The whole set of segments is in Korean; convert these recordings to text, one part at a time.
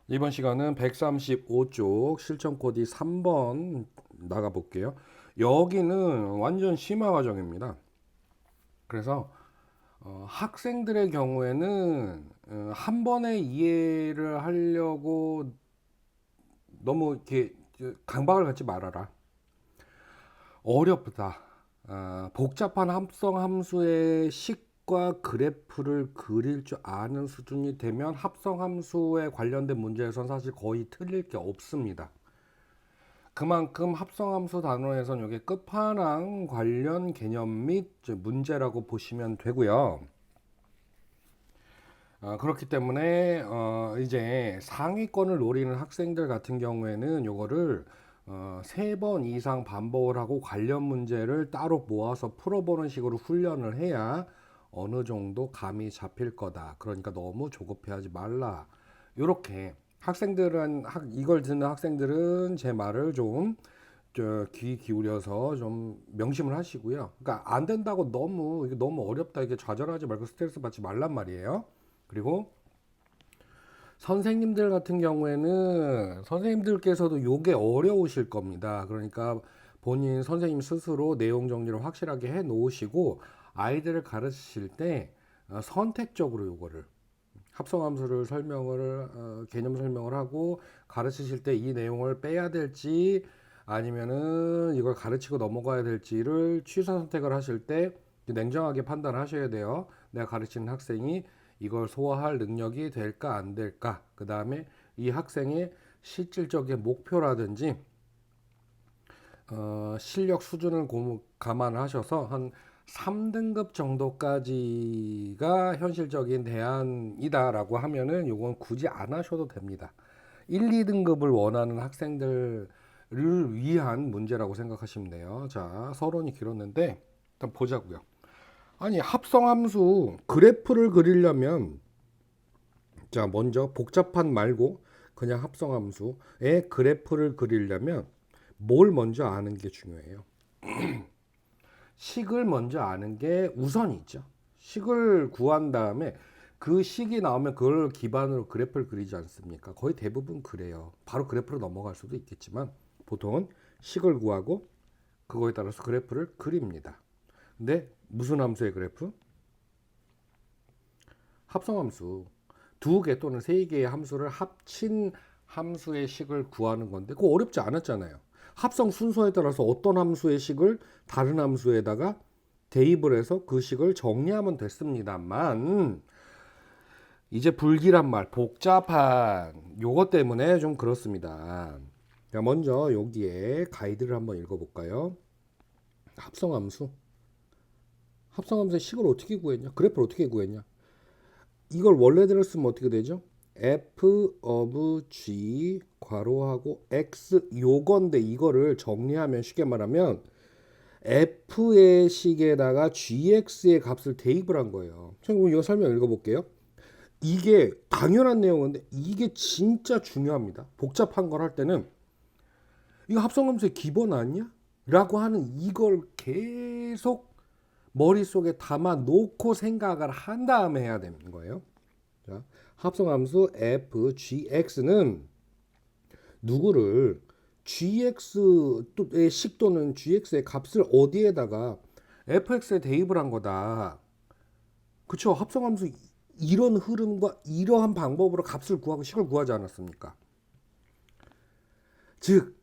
이번 시간은 135쪽 실전 코드 3번 나가 볼게요. 여기는 완전 심화 과정입니다. 그래서 학생들의 경우에는 한 번에 이해를 하려고 너무 이렇게 강박을 갖지 말아라. 어렵다. 복잡한 합성 함수의 식과 그래프를 그릴 줄 아는 수준이 되면 합성 함수에 관련된 문제에선 사실 거의 틀릴 게 없습니다. 그만큼 합성함수 단원에서는 이게 끝판왕 관련 개념 및 문제라고 보시면 되고요. 그렇기 때문에 이제 상위권을 노리는 학생들 같은 경우에는 요거를 3번 이상 반복을 하고 관련 문제를 따로 모아서 풀어보는 식으로 훈련을 해야 어느 정도 감이 잡힐 거다. 그러니까 너무 조급해하지 말라. 요렇게 학생들은 이걸 듣는 학생들은 제 말을 좀 귀 기울여서 좀 명심을 하시고요. 그러니까 안 된다고 너무 이게 너무 어렵다 이게 좌절하지 말고 스트레스 받지 말란 말이에요. 그리고 선생님들 같은 경우에는 선생님들께서도 요게 어려우실 겁니다. 그러니까 본인 선생님 스스로 내용 정리를 확실하게 해 놓으시고 아이들을 가르치실 때 선택적으로 요거를 합성함수를 설명을 개념 설명을 하고 가르치실 때 이 내용을 빼야 될지 아니면은 이걸 가르치고 넘어가야 될지를 취사 선택을 하실 때 냉정하게 판단하셔야 돼요. 내가 가르치는 학생이 이걸 소화할 능력이 될까 안 될까. 그 다음에 이 학생의 실질적인 목표라든지 실력 수준을 감안하셔서 한 3등급 정도까지가 현실적인 대안이다라고 하면은 이건 굳이 안 하셔도 됩니다. 1, 2등급을 원하는 학생들을 위한 문제라고 생각하시면 돼요. 자, 서론이 길었는데 일단 보자고요. 아니, 합성함수 그래프를 그리려면 자, 먼저 복잡한 말고 그냥 합성함수의 그래프를 그리려면 뭘 먼저 아는 게 중요해요. 식을 먼저 아는 게 우선이죠. 식을 구한 다음에 그 식이 나오면 그걸 기반으로 그래프를 그리지 않습니까? 거의 대부분 그래요. 바로 그래프로 넘어갈 수도 있겠지만 보통은 식을 구하고 그거에 따라서 그래프를 그립니다. 근데 무슨 함수의 그래프? 합성함수. 두 개 또는 세 개의 함수를 합친 함수의 식을 구하는 건데 그거 어렵지 않았잖아요. 합성 순서에 따라서 어떤 함수의 식을 다른 함수에다가 대입을 해서 그 식을 정리하면 됐습니다만 이제 불길한 말 복잡한 요것 때문에 좀 그렇습니다. 자, 먼저 여기에 가이드를 한번 읽어볼까요? 합성함수. 합성함수의 식을 어떻게 구했냐? 그래프를 어떻게 구했냐? 이걸 원래대로 쓰면 어떻게 되죠? f of g 괄호하고 x 요건데 이거를 정리하면 쉽게 말하면 f의 식에다가 gx의 값을 대입을 한 거예요. 그럼 이거 설명 읽어볼게요. 이게 당연한 내용인데 이게 진짜 중요합니다. 복잡한 걸 할 때는 이거 합성함수의 기본 아니야? 라고 하는 이걸 계속 머릿속에 담아 놓고 생각을 한 다음에 해야 되는 거예요. 자, 합성함수 f(gx)는 누구를 gx의 식 또는 gx의 값을 어디에다가 fx에 대입을 한 거다. 그쵸? 합성함수 이런 흐름과 이러한 방법으로 값을 구하고 식을 구하지 않았습니까? 즉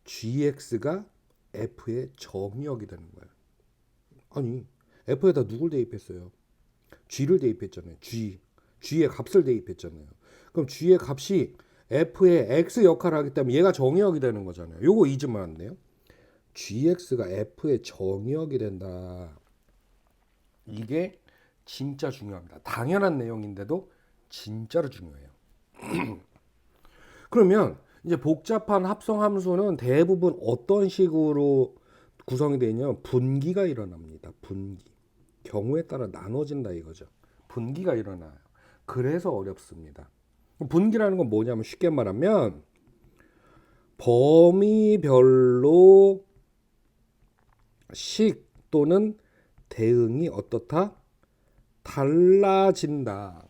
gx가 f의 정의역이 되는 거예요. 아니 f에다 누굴 대입했어요? g를 대입했잖아요. g의 값을 대입했잖아요. 그럼 g의 값이 f의 x 역할을 하기 때문에 얘가 정의역이 되는 거잖아요. 요거 잊으면 안 돼요. gx가 f의 정의역이 된다. 이게 진짜 중요합니다. 당연한 내용인데도 진짜로 중요해요. 그러면 이제 복잡한 합성 함수는 대부분 어떤 식으로 구성이 되냐? 분기가 일어납니다. 분기. 경우에 따라 나눠진다 이거죠. 분기가 일어나요. 그래서 어렵습니다. 분기라는 건 뭐냐면 쉽게 말하면 범위별로 식 또는 대응이 어떻다? 달라진다.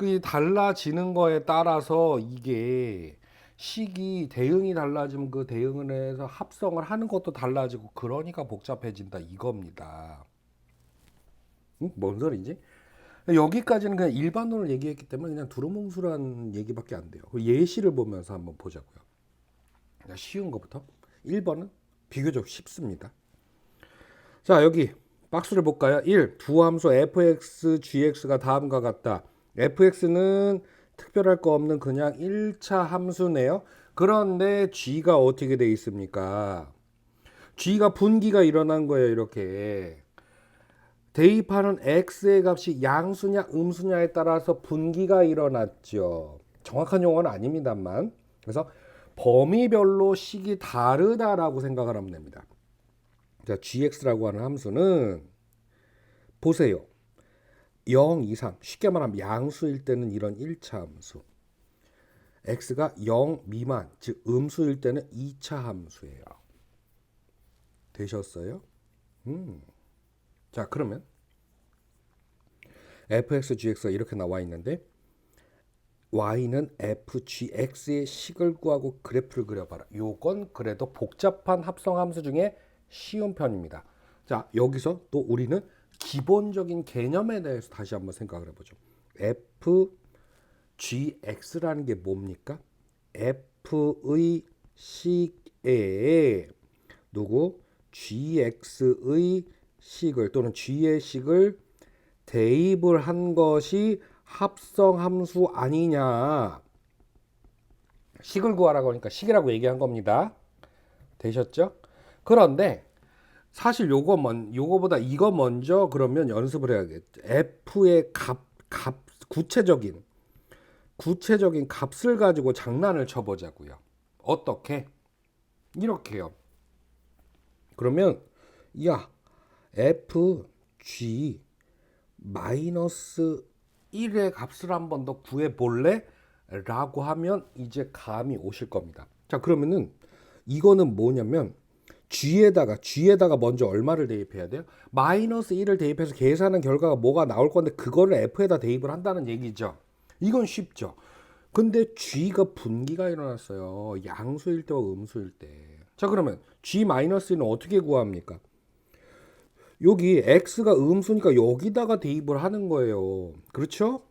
그 달라지는 거에 따라서 이게 식이 대응이 달라지면 그 대응을 해서 합성을 하는 것도 달라지고 그러니까 복잡해진다 이겁니다. 응? 뭔 소리지? 여기까지는 그냥 일반론을 얘기했기 때문에 그냥 두루뭉술한 얘기밖에 안 돼요. 예시를 보면서 한번 보자고요. 쉬운 것부터 1번은 비교적 쉽습니다. 자, 여기 박스를 볼까요? 1. 두 함수 fx, gx가 다음과 같다. fx는 특별할 거 없는 그냥 1차 함수네요. 그런데 g가 어떻게 돼 있습니까? g가 분기가 일어난 거예요. 이렇게 대입하는 x의 값이 양수냐 음수냐에 따라서 분기가 일어났죠. 정확한 용어는 아닙니다만. 그래서 범위별로 식이 다르다라고 생각을 하면 됩니다. 자, gx라고 하는 함수는 보세요. 0 이상, 쉽게 말하면 양수일 때는 이런 1차 함수, x가 0 미만, 즉 음수일 때는 2차 함수예요. 되셨어요? 자, 그러면 fx, gx가 이렇게 나와 있는데 y는 fgx의 식을 구하고 그래프를 그려봐라. 요건 그래도 복잡한 합성함수 중에 쉬운 편입니다. 자, 여기서 또 우리는 기본적인 개념에 대해서 다시 한번 생각을 해보죠. fgx라는 게 뭡니까? f의 식에 누구? gx의 식을 또는 g의 식을 대입을 한 것이 합성함수 아니냐. 식을 구하라고 하니까 식이라고 얘기한 겁니다. 되셨죠? 그런데 사실 요거보다 이거 먼저 그러면 연습을 해야겠죠. f의 구체적인 값을 가지고 장난을 쳐보자고요. 어떻게? 이렇게요. 그러면 야 fg 마이너스 1의 값을 한 번 더 구해볼래? 라고 하면 이제 감이 오실 겁니다. 자, 그러면은 이거는 뭐냐면 g에다가 먼저 얼마를 대입해야 돼요? 마이너스 1을 대입해서 계산한 결과가 뭐가 나올 건데 그거를 f에다 대입을 한다는 얘기죠. 이건 쉽죠. 근데 g가 분기가 일어났어요. 양수일 때와 음수일 때. 자, 그러면 g-1은 어떻게 구합니까? 여기 x가 음수니까 여기다가 대입을 하는 거예요. 그렇죠?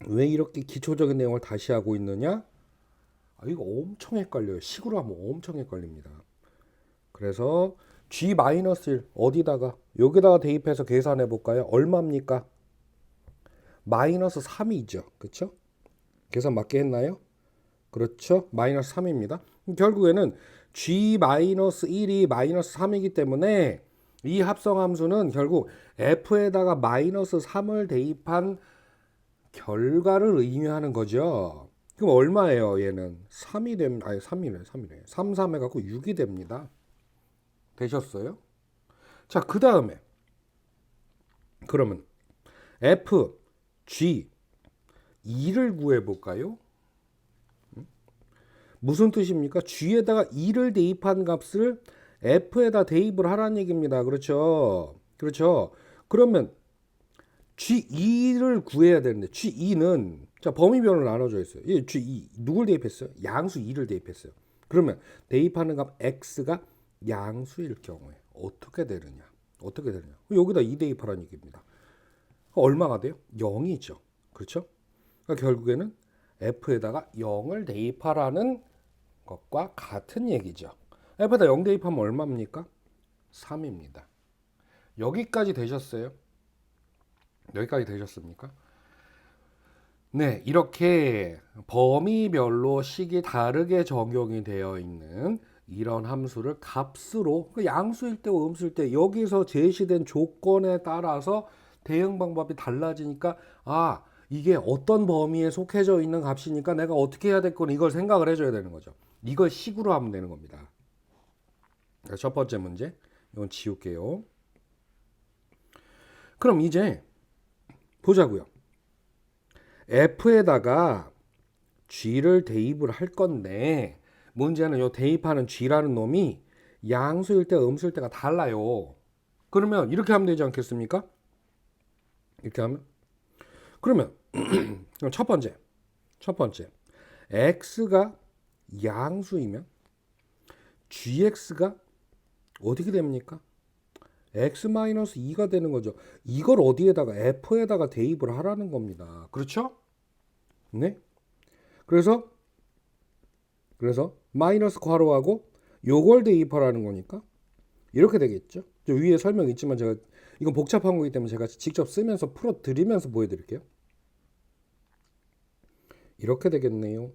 왜 이렇게 기초적인 내용을 다시 하고 있느냐? 이거 엄청 헷갈려요. 식으로 하면 엄청 헷갈립니다. 그래서 g-1 어디다가? 여기다가 대입해서 계산해 볼까요? 얼마입니까? 마이너스 3이죠. 그렇죠? 계산 맞게 했나요? 그렇죠? 마이너스 3입니다. 결국에는 g-1이 마이너스 3이기 때문에 이 합성함수는 결국 f에다가 마이너스 3을 대입한 결과를 의미하는 거죠. 그럼 얼마예요? 얘는 3이 됩니다. 아니 3이래. 3 해갖고 6이 됩니다. 되셨어요? 자, 그 다음에 그러면 f, g 2를 구해볼까요? 무슨 뜻입니까? g에다가 2를 대입한 값을 f에다 대입을 하라는 얘기입니다. 그렇죠? 그렇죠? 그러면 g2를 구해야 되는데 g2는 자, 범위별로 나눠져 있어요. g2 누굴 대입했어요? 양수 2를 대입했어요. 그러면 대입하는 값 x가 양수일 경우에 어떻게 되느냐? 여기다 2 대입하라는 얘기입니다. 얼마가 돼요? 0이죠. 그렇죠? 그러니까 결국에는 f에다가 0을 대입하라는 것과 같은 얘기죠. f에다 0 대입하면 얼마입니까? 3입니다. 여기까지 되셨어요? 여기까지 되셨습니까? 네, 이렇게 범위별로 식이 다르게 적용이 되어 있는 이런 함수를 값으로 양수일 때와 음수일 때 여기서 제시된 조건에 따라서 대응 방법이 달라지니까 이게 어떤 범위에 속해져 있는 값이니까 내가 어떻게 해야 될 거는 이걸 생각을 해줘야 되는 거죠. 이걸 식으로 하면 되는 겁니다. 첫 번째 문제 이건 지울게요. 그럼 이제 보자고요. f에다가 g를 대입을 할 건데 문제는 요 대입하는 g라는 놈이 양수일 때 음수일 때가 달라요. 그러면 이렇게 하면 되지 않겠습니까? 이렇게 하면 그러면 그럼 첫 번째 x가 양수이면 gx가 어떻게 됩니까? x-2가 되는 거죠. 이걸 어디에다가 f에다가 대입을 하라는 겁니다. 그렇죠? 네. 그래서 마이너스 괄호하고 요걸 대입하라는 거니까 이렇게 되겠죠. 저 위에 설명 있지만 제가 이건 복잡한 거기 때문에 제가 직접 쓰면서 풀어 드리면서 보여드릴게요. 이렇게 되겠네요.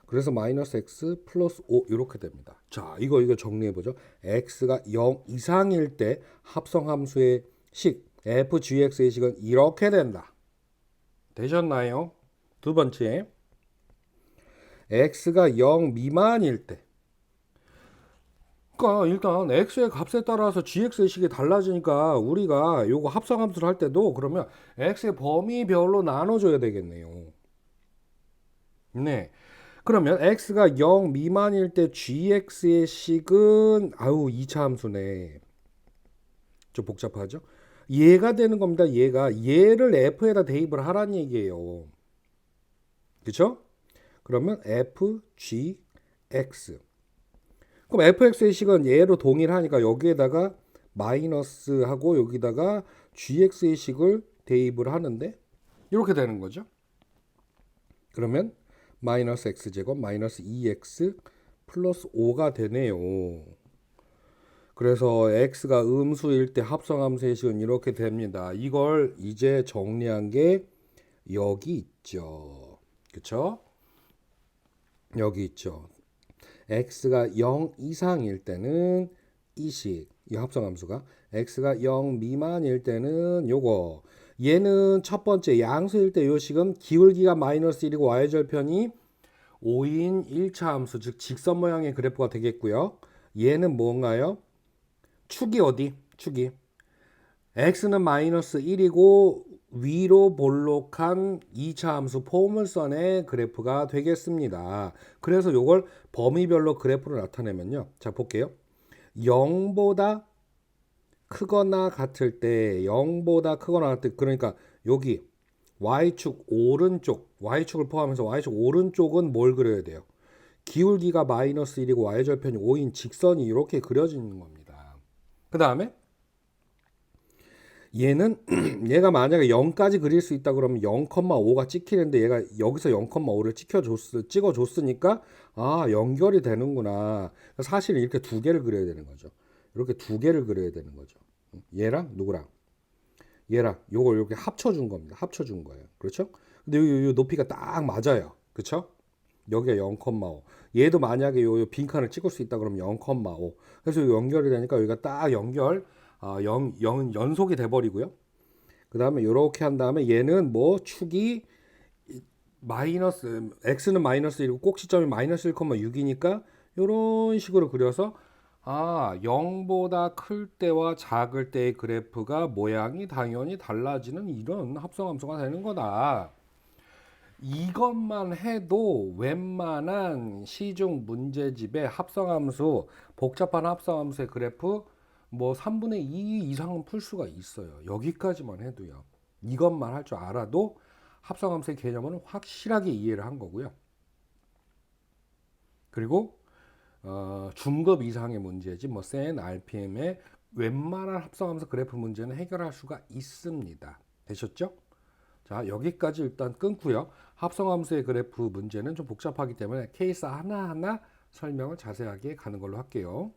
그래서 마이너스 x 플러스 5 이렇게 됩니다. 자, 이거 정리해 보죠. x가 0 이상일 때 합성함수의 식 f(g(x의) 식은 이렇게 된다. 되셨나요? 두 번째, x가 0 미만일 때, 그러니까 일단 x의 값에 따라서 gx의 식이 달라지니까 우리가 요거 합성함수를 할 때도 그러면 x의 범위별로 나눠줘야 되겠네요. 네. 그러면 x가 0 미만일 때 gx의 식은 2차 함수네. 좀 복잡하죠? 얘가 되는 겁니다. 얘를 f에다 대입을 하라는 얘기예요. 그쵸? 그러면 fgx. 그럼 fx의 식은 얘로 동일하니까 여기에다가 마이너스 하고 여기다가 gx의 식을 대입을 하는데 이렇게 되는 거죠. 그러면 마이너스 x제곱 마이너스 2x 플러스 5가 되네요. 그래서 x가 음수일 때 합성함수의 식은 이렇게 됩니다. 이걸 이제 정리한 게 여기 있죠. 그쵸? 여기 있죠. x가 0 이상일 때는 이 식, 이 합성함수가 x가 0 미만일 때는 요거. 얘는 첫 번째 양수일 때 요 식은 기울기가 마이너스 1이고 y절편이 5인 1차 함수, 즉 직선 모양의 그래프가 되겠고요. 얘는 뭔가요? 축이 어디? 축이 x는 마이너스 1이고 위로 볼록한 2차 함수 포물선의 그래프가 되겠습니다. 그래서 요걸 범위별로 그래프로 나타내면요. 자, 볼게요. 0보다 크거나 같을 때, 0보다 크거나 같을 때, 그러니까 여기 y축 오른쪽, y축을 포함해서 y축 오른쪽은 뭘 그려야 돼요? 기울기가 마이너스 1이고 y절편이 5인 직선이 이렇게 그려지는 겁니다. 그 다음에 얘는 얘가 만약에 0까지 그릴 수 있다 그러면 0,5가 찍히는데 얘가 여기서 0,5를 찍어줬으니까 연결이 되는구나. 사실 이렇게 두 개를 그려야 되는 거죠. 이렇게 두 개를 그려야 되는 거죠. 얘랑 누구랑? 얘랑 요걸 이렇게 합쳐준 겁니다. 합쳐준 거예요. 그렇죠? 근데 요 높이가 딱 맞아요. 그렇죠? 여기가 0,5. 얘도 만약에 요 빈칸을 찍을 수 있다 그러면 0,5. 그래서 연결이 되니까 여기가 딱 연속이 돼버리고요. 그 다음에 이렇게 한 다음에 얘는 뭐 축이 마이너스 x는 마이너스 1이고 꼭지점이 마이너스 1,6이니까 이런 식으로 그려서 0보다 클 때와 작을 때의 그래프가 모양이 당연히 달라지는 이런 합성함수가 되는 거다. 이것만 해도 웬만한 시중 문제집의 합성함수, 복잡한 합성함수의 그래프 뭐 3분의 2 이상은 풀 수가 있어요. 여기까지만 해도요. 이것만 할 줄 알아도 합성함수의 개념은 확실하게 이해를 한 거고요. 그리고 중급 이상의 문제집, 뭐 센 RPM의 웬만한 합성함수 그래프 문제는 해결할 수가 있습니다. 되셨죠? 자, 여기까지 일단 끊고요. 합성함수의 그래프 문제는 좀 복잡하기 때문에 케이스 하나하나 설명을 자세하게 가는 걸로 할게요.